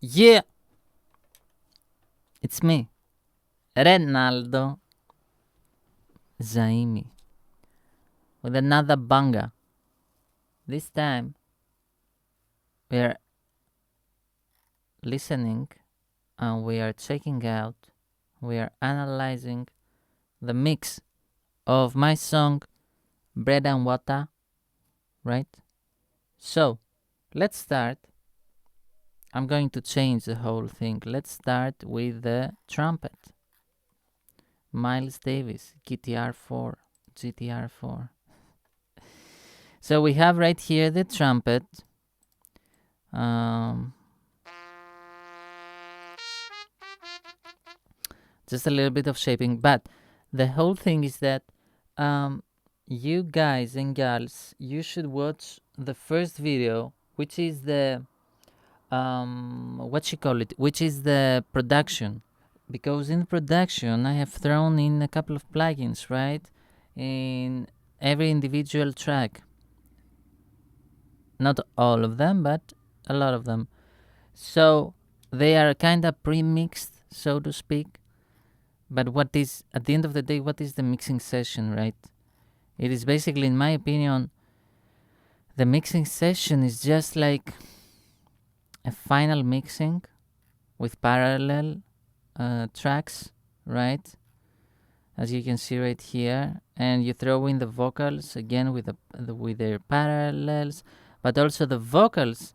Yeah, it's me, Renaldo Zaimi, with another banger. This time we're listening and we are checking out, we are analyzing the mix of my song Bread and Water, right? So let's start. I'm going to change the whole thing. Let's start with the trumpet. Miles Davis, GTR 4. So we have right here the trumpet. Um, just a little bit of shaping, but the whole thing is that um, you guys and gals, you should watch the first video, which is the what you call it, which is the production, because in the production I have thrown in a couple of plugins, right, in every individual track. Not all of them, but a lot of them. So they are kind of pre-mixed, so to speak. But what is, at the end of the day, what is the mixing session, right? It is basically, in my opinion, the mixing session is just like a final mixing with parallel tracks, right? As you can see right here, and you throw in the vocals again with with their parallels, but also the vocals,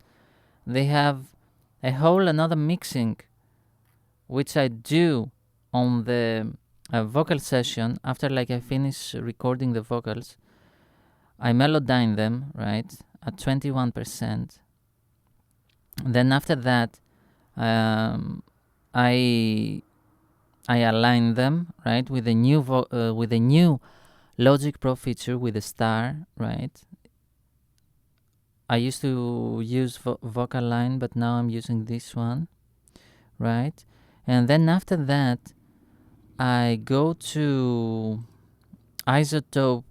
they have a whole another mixing, which I do on the vocal session after like I finish recording the vocals. I melodyne them, right, at 21%. Then after that, um, I I align them, right, with a new Logic Pro feature with a star, right. I used to use Vocal Line, but now I'm using this one, right. And then after that, I go to iZotope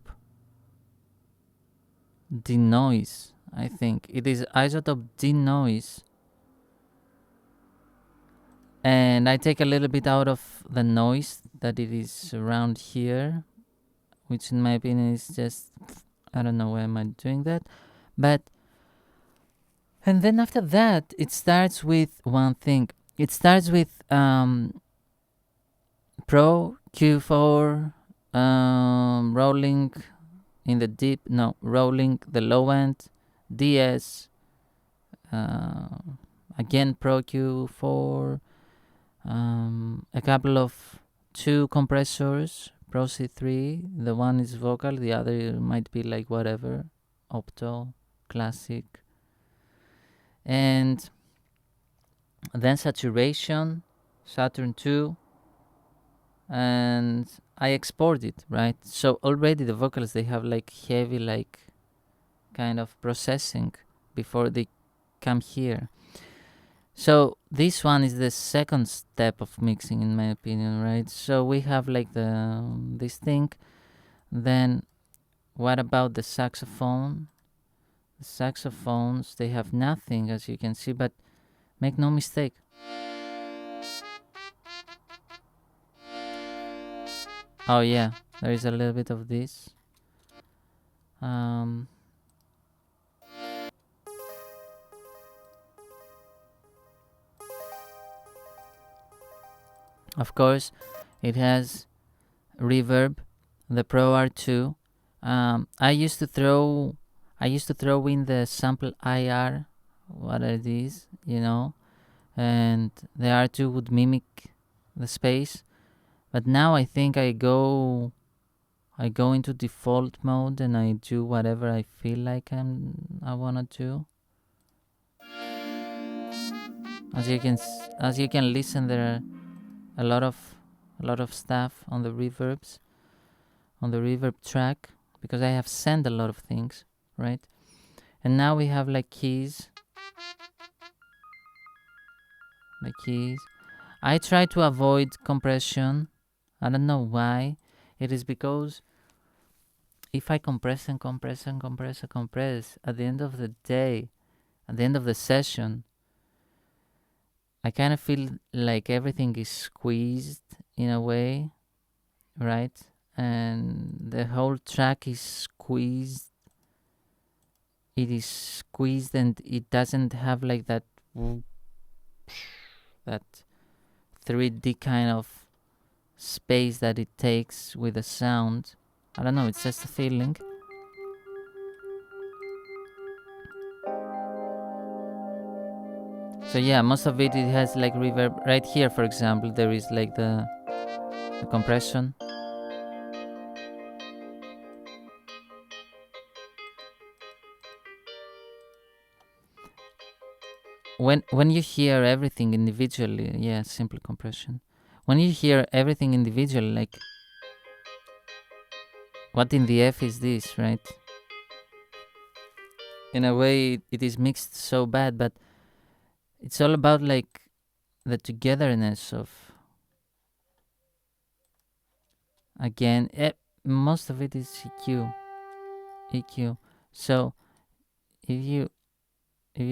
Denoise. I think it is iZotope Denoise, and I take a little bit out of the noise that it is around here, which in my opinion is just, I don't know why am I doing that, but and then after that it starts with one thing. It starts with Pro Q4, rolling in the deep, no, rolling the low end, DS, uh, again Pro Q4, a couple of two compressors, Pro C3. The one is vocal, the other might be like whatever, Opto, Classic, and then saturation, Saturn 2, and I export it, right? So already the vocals, they have like heavy, like kind of processing before they come here. So this one is the second step of mixing, in my opinion, right? So we have like the this thing. Then what about the saxophone? The saxophones, they have nothing, as you can see, but make no mistake. Oh yeah, there is a little bit of this. Um, of course, it has reverb, the Pro R2. I used to throw in the sample IR. What are these? And the R2 would mimic the space. But now I think I go into default mode and I do whatever I feel like I wanna do. As you can listen, there are a lot of stuff on the reverbs, on the reverb track, because I have sent a lot of things, right? And now we have like keys, the keys. I try to avoid compression. I don't know why. It is because if I compress and compress and compress and compress, at the end of the day, at the end of the session, I kind of feel like everything is squeezed in a way, right? And the whole track is squeezed. It is squeezed, and it doesn't have like that 3D kind of space that it takes with the sound. I don't know, it's just a feeling. So yeah, most of it has like reverb. Right here, for example, there is like the compression. When you hear everything individually, yeah, simple compression. When you hear everything individually, like what in the F is this, right? In a way, it is mixed so bad, but it's all about like the togetherness of, again, most of it is EQ. So if you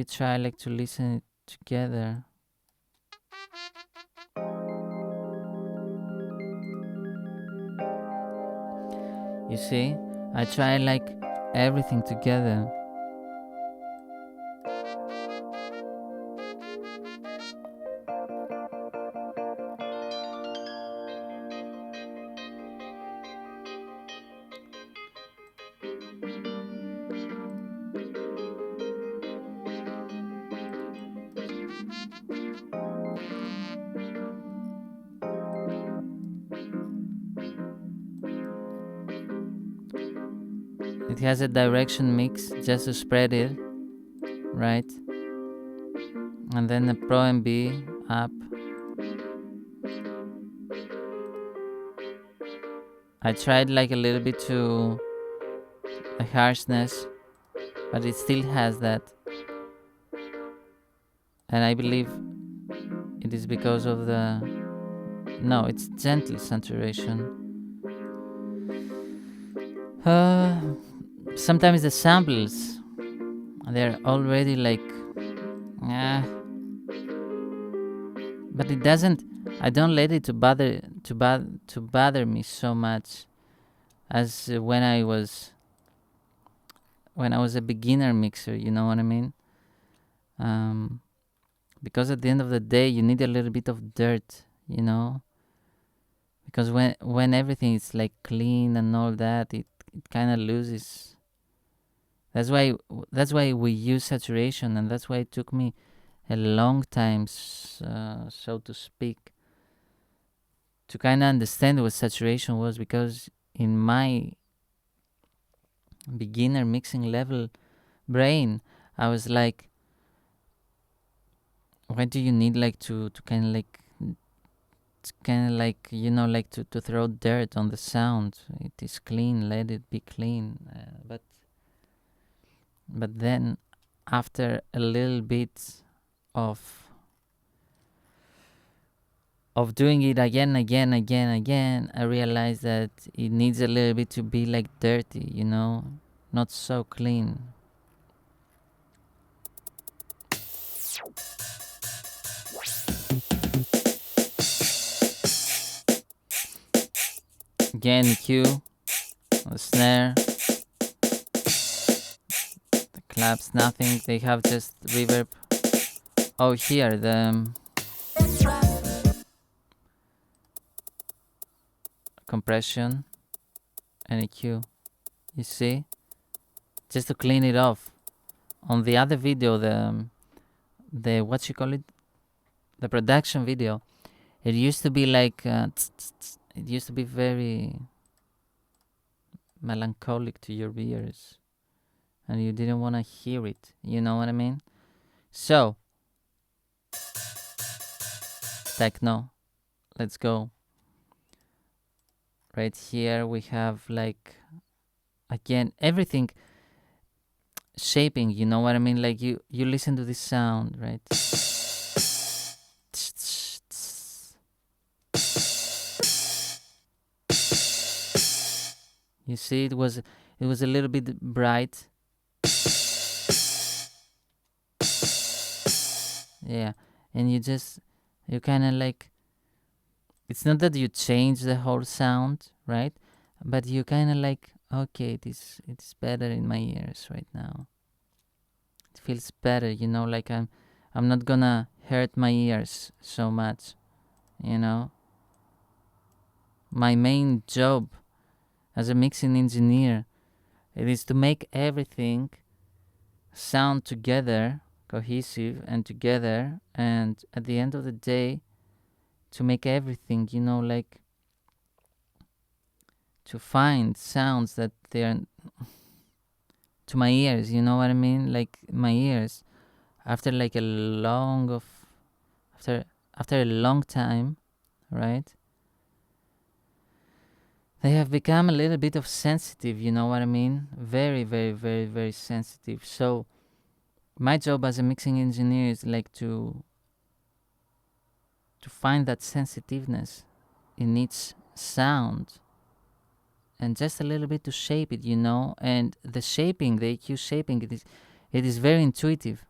try like to listen it together, you see, I try like everything together. It has a direction mix just to spread it, right? And then the Pro MB up. I tried like a little bit to a harshness, but it still has that. And I believe it is because of the. No, it's gentle saturation. Sometimes the samples, they're already like. But it doesn't. I don't let it to bother me so much as when I was a beginner mixer. You know what I mean? Because at the end of the day, you need a little bit of dirt. You know, because when everything is like clean and all that, it kind of loses. That's why we use saturation, and that's why it took me a long time, so to speak, to kind of understand what saturation was, because in my beginner mixing level brain, I was like, why do you need like to kind of like like to throw dirt on the sound? It is clean, let it be clean. But then after a little bit of doing it again, I realized that it needs a little bit to be like dirty, not so clean. Again, EQ, the snare, the claps, nothing. They have just reverb. Oh, here, the compression and EQ. You see? Just to clean it off. On the other video, the what you call it? The production video, it used to be like it used to be very melancholic to your ears, and you didn't want to hear it. You know what I mean? So, techno, let's go. Right here we have like, again, everything shaping. You know what I mean? Like you listen to this sound, right? You see, it was a little bit bright. Yeah, and you just You kind of like, it's not that you change the whole sound, right? But you kind of like, okay, it's better in my ears right now. It feels better, like I'm not gonna hurt my ears so much, you know. My main job as a mixing engineer, it is to make everything sound together, cohesive and together, and at the end of the day, to make everything, like to find sounds that they're to my ears, you know what I mean? Like my ears, after like a long of after a long time, right? They have become a little bit of sensitive, you know what I mean? Very, very, very, very sensitive. So my job as a mixing engineer is like to find that sensitiveness in each sound and just a little bit to shape it, and the shaping, the EQ shaping, it is very intuitive,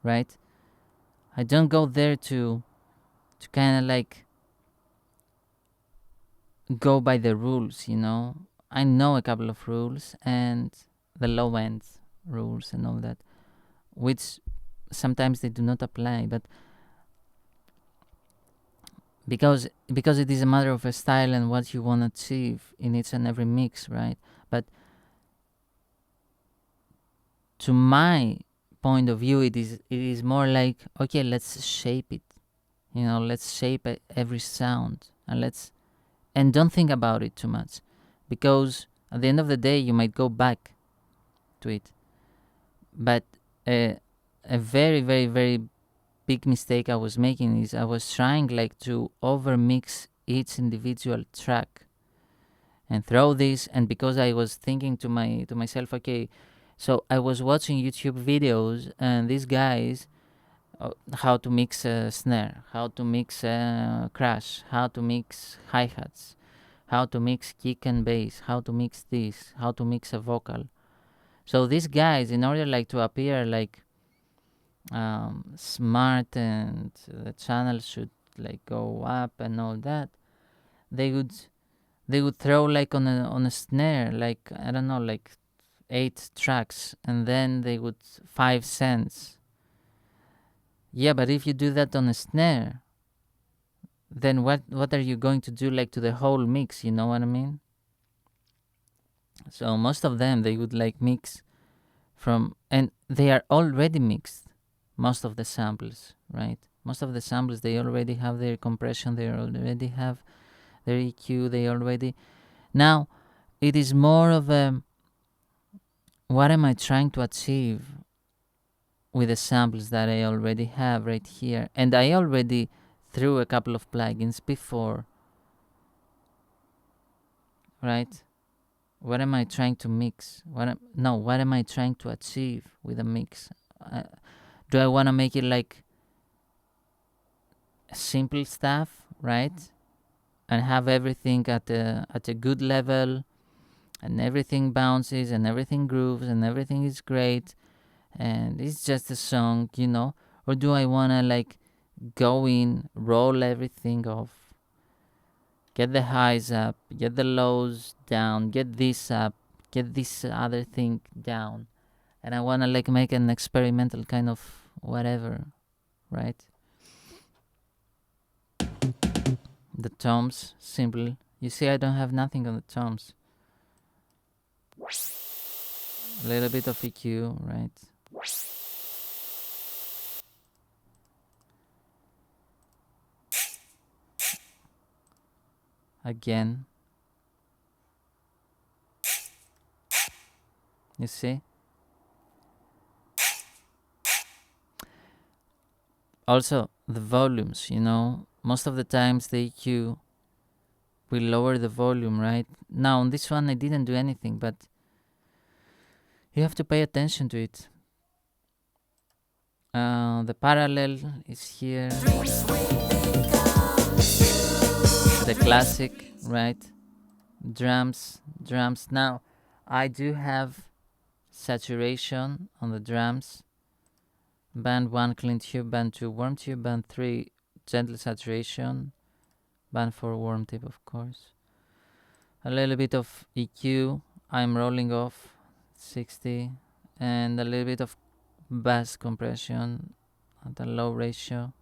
right? I don't go there to kind of like go by the rules, I know a couple of rules and the low end rules and all that, which sometimes they do not apply, but because it is a matter of a style and what you want to achieve in each and every mix, right? But to my point of view, it is more like, okay, let's shape it, let's shape every sound, and don't think about it too much, because at the end of the day you might go back to it. But a very, very, very big mistake I was making is I was trying like to over mix each individual track and throw this, and because I was thinking to myself, okay, so I was watching YouTube videos and these guys, how to mix a snare, how to mix a crash, how to mix hi-hats, how to mix kick and bass, how to mix this, how to mix a vocal. So these guys, in order like to appear like smart and the channel should like go up and all that, they would throw like on a snare, like I don't know, like 8 tracks, and then they would 5 cents. Yeah, but if you do that on a snare, then what are you going to do like to the whole mix, you know what I mean? So most of them, they would like mix from, and they are already mixed, most of the samples, right? Most of the samples, they already have their compression, they already have their EQ, they already, now it is more of a, what am I trying to achieve with the samples that I already have right here? And I already threw a couple of plugins before, right? What am I trying to mix? What am I trying to achieve with a mix? Do I want to make it like simple stuff, right? And have everything at a good level, and everything bounces and everything grooves and everything is great, and it's just a song, or do I want to like go in, roll everything off, get the highs up, get the lows down, get this up, get this other thing down, and I want to like make an experimental kind of whatever, right? The toms, simple. You see, I don't have nothing on the toms. A little bit of EQ, right? Again. You see? Also, the volumes, most of the times the EQ will lower the volume, right? Now, on this one, I didn't do anything, but you have to pay attention to it. The parallel is here. The classic, right? Drums. Now, I do have saturation on the drums. Band 1, clean tube. Band 2, warm tube. Band 3, gentle saturation, band for warm tip, of course. A little bit of EQ, I'm rolling off 60, and a little bit of bass compression at a low ratio.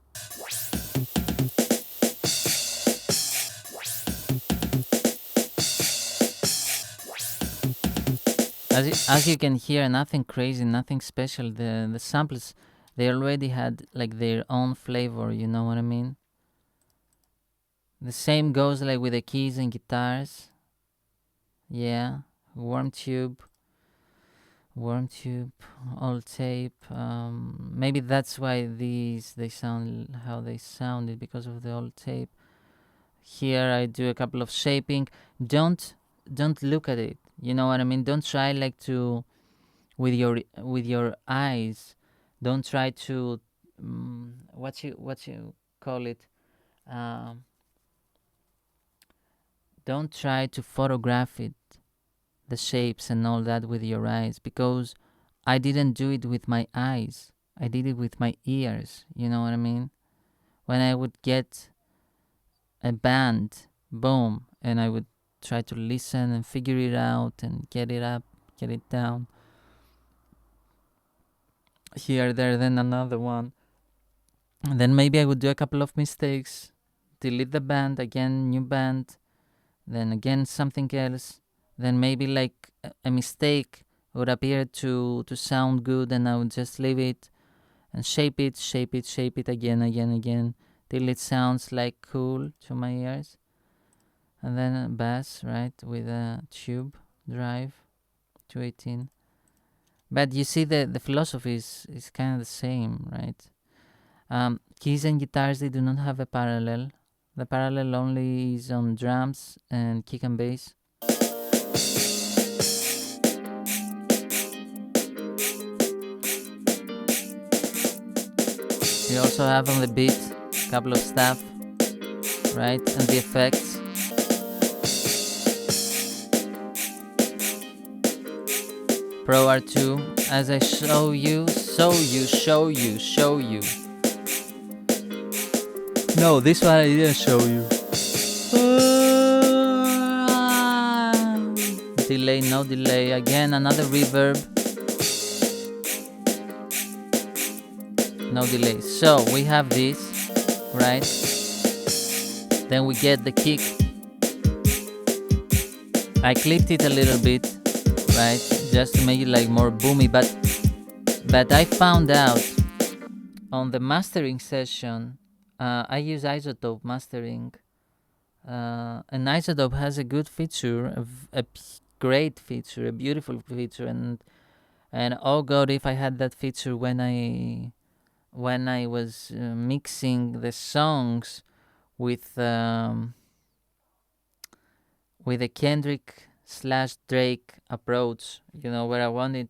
As you can hear, nothing crazy, nothing special. The samples, they already had like their own flavor, you know what I mean? The same goes like with the keys and guitars. Yeah, warm tube, all tape. Maybe that's why they sound how they sounded, because of the old tape. Here I do a couple of shaping. Don't look at it. You know what I mean? Don't try like to with your eyes. Don't try to what you call it. Um, don't try to photograph it, the shapes and all that with your eyes, because I didn't do it with my eyes. I did it with my ears. You know what I mean? When I would get a band, boom, and I would try to listen and figure it out and get it up, get it down. Here, there, then another one. And then maybe I would do a couple of mistakes, delete the band, again, new band, then again something else. Then maybe like a mistake would appear to sound good, and I would just leave it and shape it again, till it sounds like cool to my ears. And then a bass, right, with a tube drive, 218. But you see, the philosophy is kind of the same, right? Keys and guitars, they do not have a parallel. The parallel only is on drums and kick and bass. You also have on the beat a couple of stuff, right? And the effects. Pro R2, as I show you. No, this one I didn't show you. Delay, no delay. Again, another reverb. No delay. So we have this, right? Then we get the kick. I clipped it a little bit, right? Just to make it like more boomy, but I found out on the mastering session, I use iZotope mastering, and iZotope has a good feature, a great feature, a beautiful feature, and oh god, if I had that feature when I was mixing the songs with the Kendrick / Drake approach, you know, where I wanted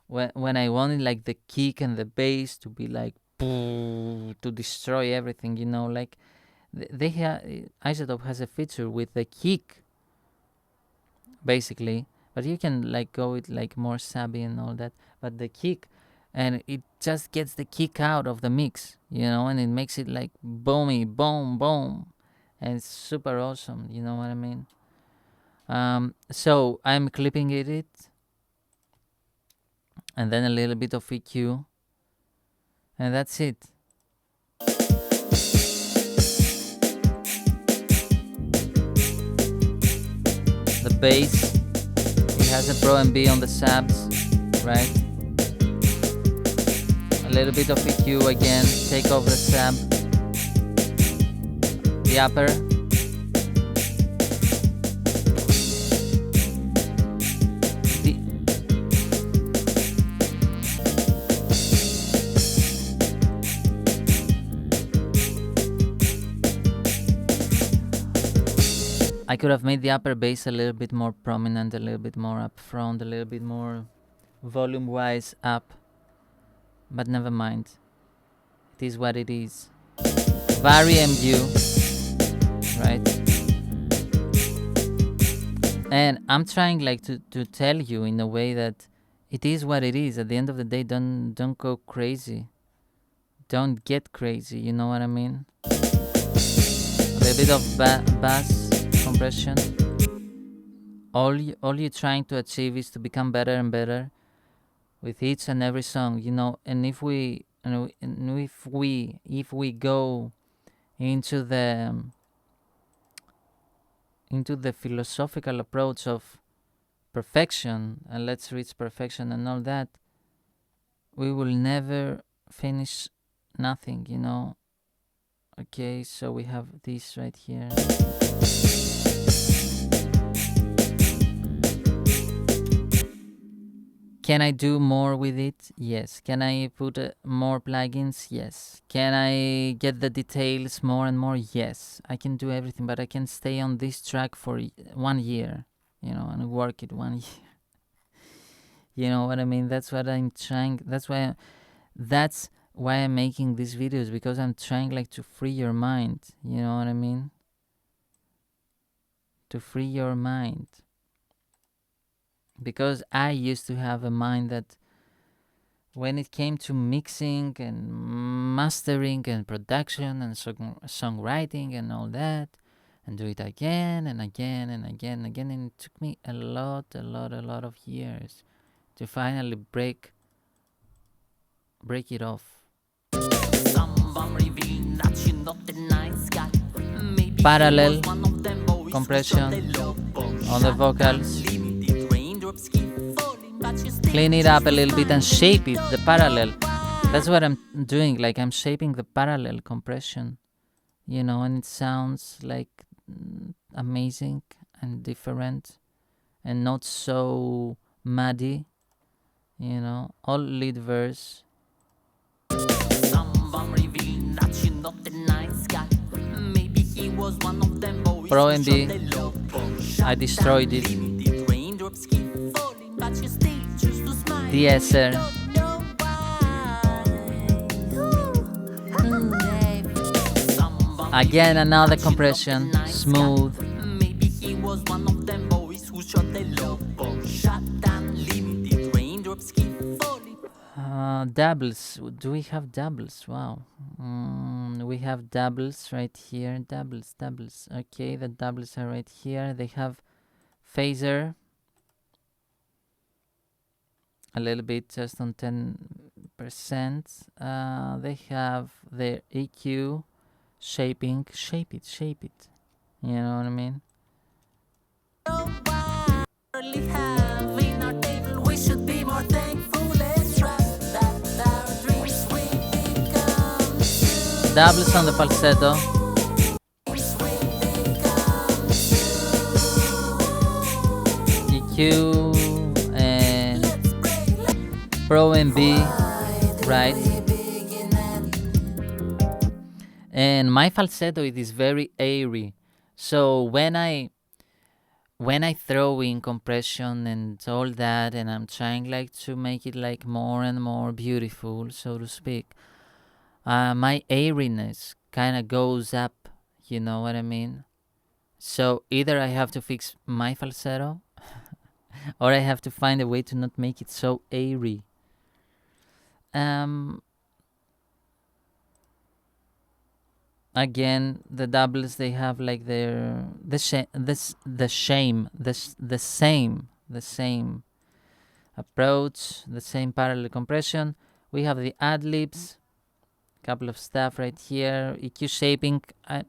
when I wanted like the kick and the bass to be like to destroy everything, you know, like they iZotope has a feature with the kick basically, but you can like go with like more sappy and all that, but the kick, and it just gets the kick out of the mix, you know, and it makes it like boomy, boom, boom, and it's super awesome, you know what I mean? So I'm clipping it, and then a little bit of EQ, and that's it. The bass, it has a Pro MB on the subs, right? A little bit of EQ again, take off the sub, the upper, I could have made the upper bass a little bit more prominent, a little bit more up front, a little bit more volume-wise up. But never mind. It is what it is. Vari MU, right? And I'm trying like to tell you in a way that it is what it is. At the end of the day, don't go crazy. Don't get crazy, you know what I mean? bit of bass compression. All you're trying to achieve is to become better and better with each and every song, you know. And if we go into the philosophical approach of perfection, and let's reach perfection and all that, we will never finish nothing, you know. Okay, so we have this right here. Can I do more with it? Yes. Can I put more plugins? Yes. Can I get the details more and more? Yes. I can do everything, but I can stay on this track for 1 year, you know, and work it 1 year. You know what I mean? That's what I'm trying. That's why I'm making these videos, because I'm trying like to free your mind. You know what I mean? To free your mind. Because I used to have a mind that when it came to mixing and mastering and production and songwriting and all that, and do it again and again and again and again, and it took me a lot of years to finally break it off. Parallel compression on the vocals. Clean it up a little bit and shape it, the parallel. That's what I'm doing, like I'm shaping the parallel compression, you know, and it sounds like amazing and different and not so muddy, you know, all lead verse. Pro MB, I destroyed it. DSR. Again, another compression, smooth. Doubles. Do we have doubles? Wow. We have doubles right here. Doubles. Okay, the doubles are right here. They have phaser. A little bit, just on 10%. They have their EQ, shaping. Shape it. You know what I mean? Doubles on the falsetto. EQ and Pro MB, right? And my falsetto, it is very airy. So when I throw in compression and all that, and I'm trying like to make it like more and more beautiful, so to speak, my airiness kind of goes up, you know what I mean? So either I have to fix my falsetto or I have to find a way to not make it so airy. Again, the doubles, they have like the same approach, the same parallel compression. We have the ad-libs, couple of stuff right here. EQ shaping, I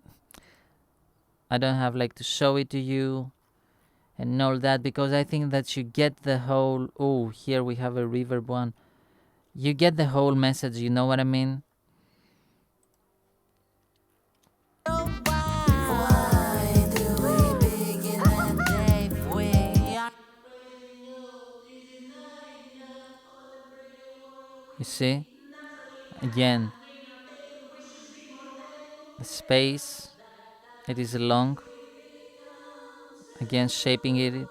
don't have like to show it to you and all that, because I think that you get the whole. Oh, here we have a reverb one. You get the whole message, you know what I mean? You see? Again, the space, it is long. Again, shaping it.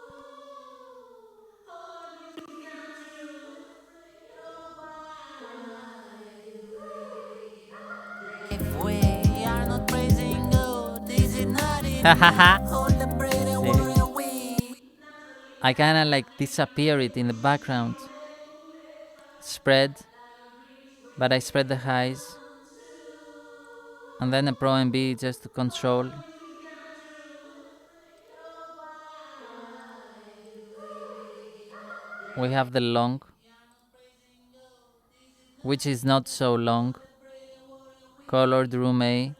I kind of like disappear it in the background. Spread, but I spread the highs. And then a Pro MB just to control. we have the long, which is not so long. Colored room A.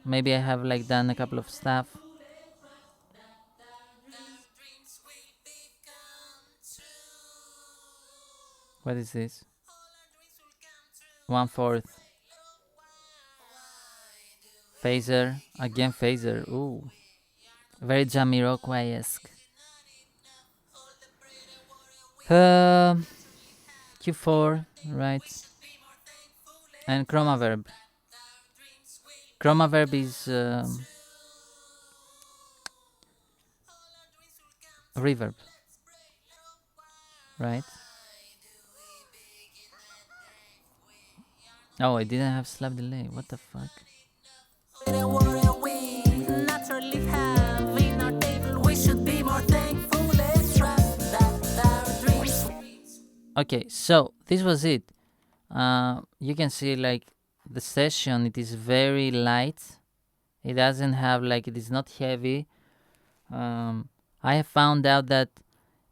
Maybe I have like done a couple of stuff. What is this? 1/4. Phaser. Again phaser. Ooh. Very Jamiroquai-esque. Q4, right? And chroma verb. Chroma verb is reverb, right? Oh, I didn't have slap delay. What the fuck? Okay, so this was it. You can see like the session, it is very light. It doesn't have like, it is not heavy. I have found out that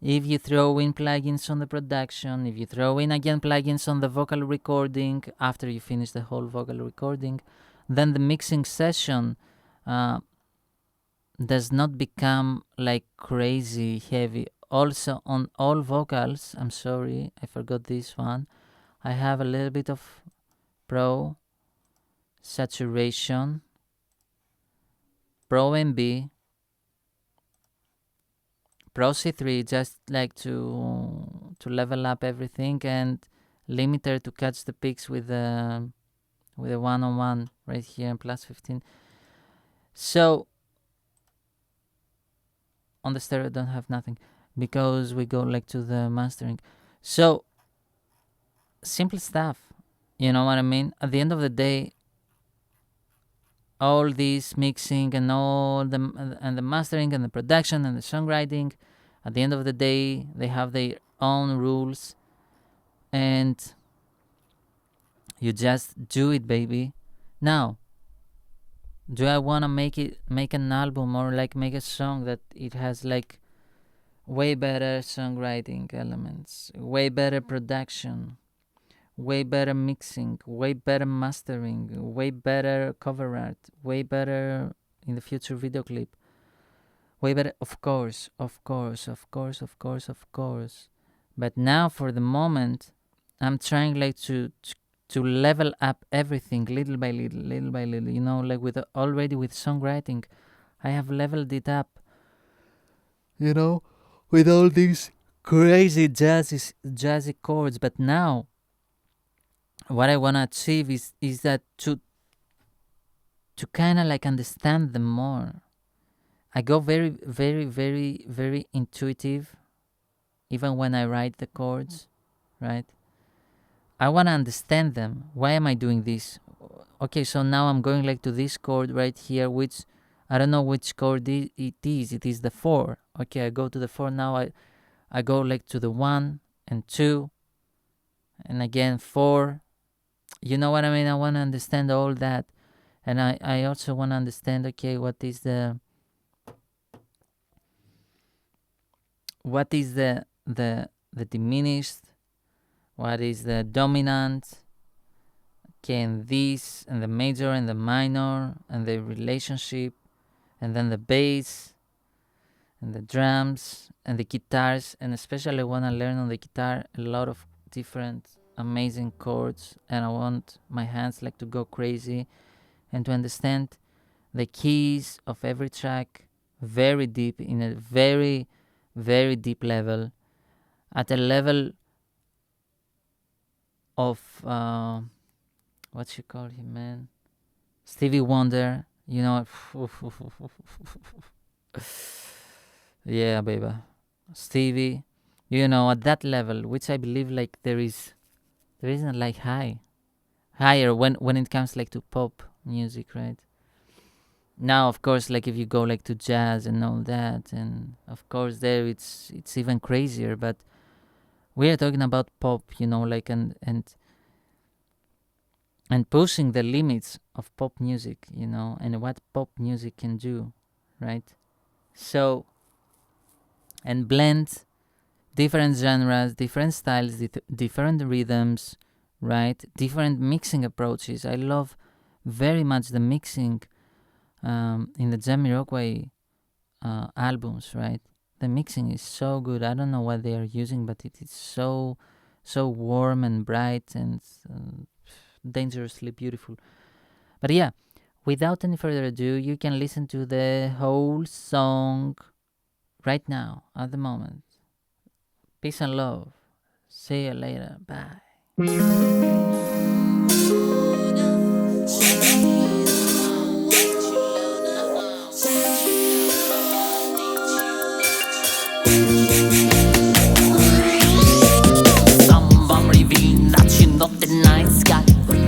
if you throw in plugins on the production, if you throw in again plugins on the vocal recording after you finish the whole vocal recording, then the mixing session does not become like crazy heavy. Also on all vocals, I'm sorry, I forgot this one, I have a little bit of Pro saturation, Pro MB, Pro C3, just like to level up everything, and limiter to catch the peaks with the 101 right here and plus 15. So on the stereo don't have nothing because we go like to the mastering. So simple stuff, you know what I mean? At the end of the day, all this mixing and all the mastering and the production and the songwriting, at the end of the day, they have their own rules, and you just do it, baby. Now, do I want to make an album or like make a song that it has like way better songwriting elements, way better production, way better mixing, way better mastering, way better cover art, way better in the future video clip, way better? Of course, of course, of course, of course, of course. But now for the moment, I'm trying like to level up everything little by little, you know, like with already with songwriting, I have leveled it up, you know, with all these crazy jazzy chords. But now what I want to achieve is that to kind of like understand them more. I go very very very very intuitive even when I write the chords, right? I want to understand them. Why am I doing this? Okay, so now I'm going like to this chord right here, which I don't know which chord it is. It is the 4. Okay, I go to the 4. Now I go like to the 1 and 2 and again 4. You know what I mean? I want to understand all that. And I also want to understand, okay, what is the diminished, what is the dominant, okay, and this, and the major and the minor, and the relationship, and then the bass, and the drums, and the guitars, and especially I want to learn on the guitar a lot of different amazing chords, and I want my hands like to go crazy, and to understand the keys of every track very deep, in a very, very deep level, at a level of what you call him, man? Stevie Wonder, you know. Yeah, baby. Stevie, you know, at that level, which I believe like there isn't like higher when it comes like to pop music, right? Now, of course, like if you go like to jazz and all that, and of course there it's even crazier. But we are talking about pop, you know, like and pushing the limits of pop music, you know, and what pop music can do, right? So, and blend different genres, different styles, different rhythms, right? Different mixing approaches. I love very much the mixing in the Jamiroquai albums, right? The mixing is so good. I don't know what they are using, but it is so warm and bright and dangerously beautiful. But yeah, without any further ado, you can listen to the whole song right now, at the moment. Peace and love. See you later. Bye. Someone revealed that you're not the nice guy.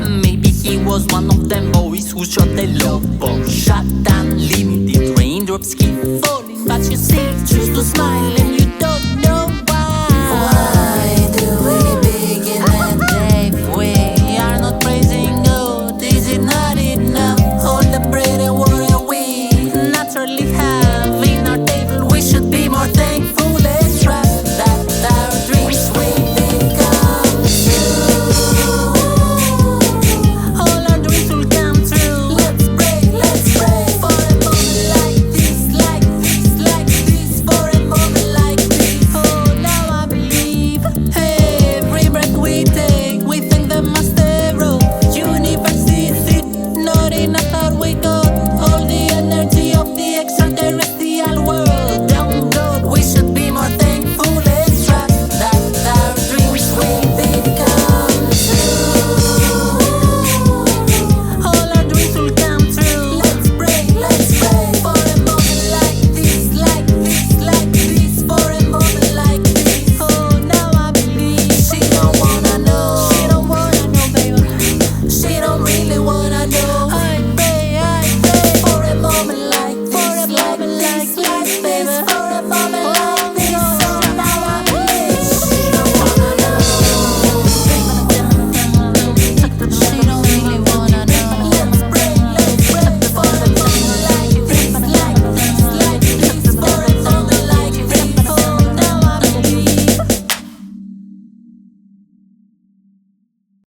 Maybe he was one of them boys who shot the love ball. Shut down, limited raindrops keep falling, but you still choose to smile.